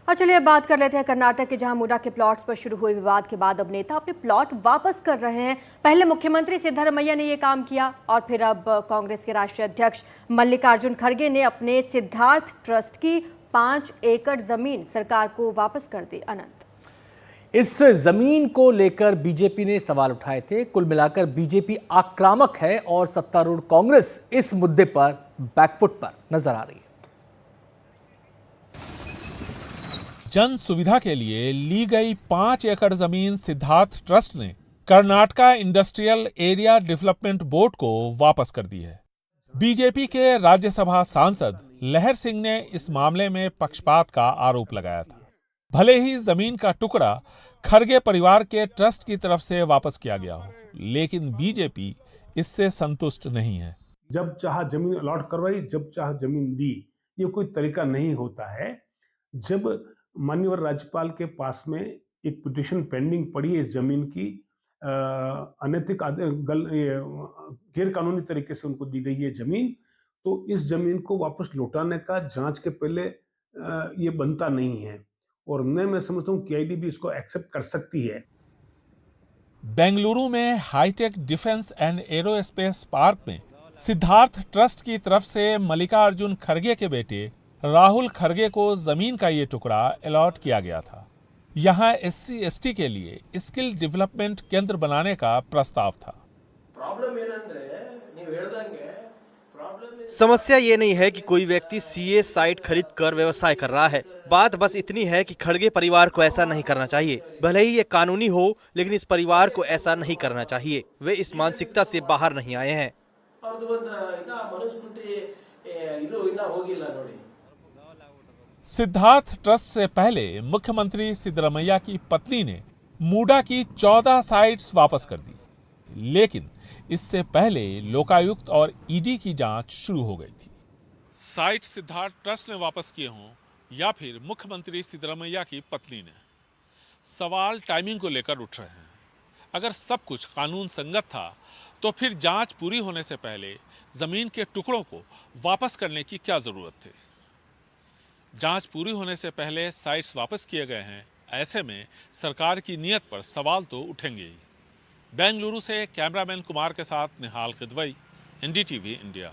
और चलिए अब बात कर लेते हैं कर्नाटक के, जहां मुडा के प्लॉट्स पर शुरू हुए विवाद के बाद अब नेता अपने प्लॉट वापस कर रहे हैं। पहले मुख्यमंत्री सिद्धरमैया ने यह काम किया और फिर अब कांग्रेस के राष्ट्रीय अध्यक्ष मल्लिकार्जुन खड़गे ने अपने सिद्धार्थ ट्रस्ट की 5 एकड़ जमीन सरकार को वापस कर दी। अनंत, इस जमीन को लेकर बीजेपी ने सवाल उठाए थे। कुल मिलाकर बीजेपी आक्रामक है और सत्तारूढ़ कांग्रेस इस मुद्दे पर बैकफुट पर नजर आ रही है। जन सुविधा के लिए ली गई 5 एकड़ जमीन सिद्धार्थ ट्रस्ट ने Karnataka industrial area development board को वापस कर दी है। बीजेपी के राज्यसभा सांसद लहर सिंह ने इस मामले में पक्षपात का आरोप लगाया था। भले ही जमीन का टुकड़ा खड़गे परिवार के ट्रस्ट की तरफ से वापस किया गया हो, लेकिन बीजेपी इससे संतुष्ट नहीं है। जब चाह जमीन अलॉट करवाई, जब चाह जमीन दी, ये कोई तरीका नहीं होता है। जब माननीय राज्यपाल के पास में एक पिटीशन पेंडिंग पड़ी है इस जमीन की, अनैतिक गैर कानूनी तरीके से उनको दी गई है जमीन, तो इस जमीन को वापस लौटाने का जांच के पहले ये बनता नहीं है और न मैं समझता हूँ केआईडी भी इसको एक्सेप्ट कर सकती है। बेंगलुरु में hitech defence and aerospace park में सिद्धार्थ ट्रस्ट की तरफ से मल्लिकार्जुन खड़गे के बेटे राहुल खड़गे को जमीन का ये टुकड़ा अलॉट किया गया था। यहाँ SC/ST के लिए स्किल डेवलपमेंट केंद्र बनाने का प्रस्ताव था। समस्या ये नहीं है कि कोई व्यक्ति सीए साइट खरीद कर व्यवसाय कर रहा है। बात बस इतनी है कि खड़गे परिवार को ऐसा नहीं करना चाहिए। भले ही ये कानूनी हो, लेकिन इस परिवार को ऐसा नहीं करना चाहिए। वे इस मानसिकता से बाहर नहीं आए हैं। सिद्धार्थ ट्रस्ट से पहले मुख्यमंत्री सिद्धरमैया की पत्नी ने मुडा की 14 साइट्स वापस कर दी, लेकिन इससे पहले लोकायुक्त और ईडी की जांच शुरू हो गई थी। साइट सिद्धार्थ ट्रस्ट ने वापस किए हों या फिर मुख्यमंत्री सिद्धरमैया की पत्नी ने, सवाल टाइमिंग को लेकर उठ रहे हैं। अगर सब कुछ कानून संगत था तो फिर जांच पूरी होने से पहले जमीन के टुकड़ों को वापस करने की क्या जरूरत थी? जांच पूरी होने से पहले साइट्स वापस किए गए हैं, ऐसे में सरकार की नीयत पर सवाल तो उठेंगे ही। बेंगलुरु से कैमरामैन कुमार के साथ निहाल किदवई, NDTV इंडिया।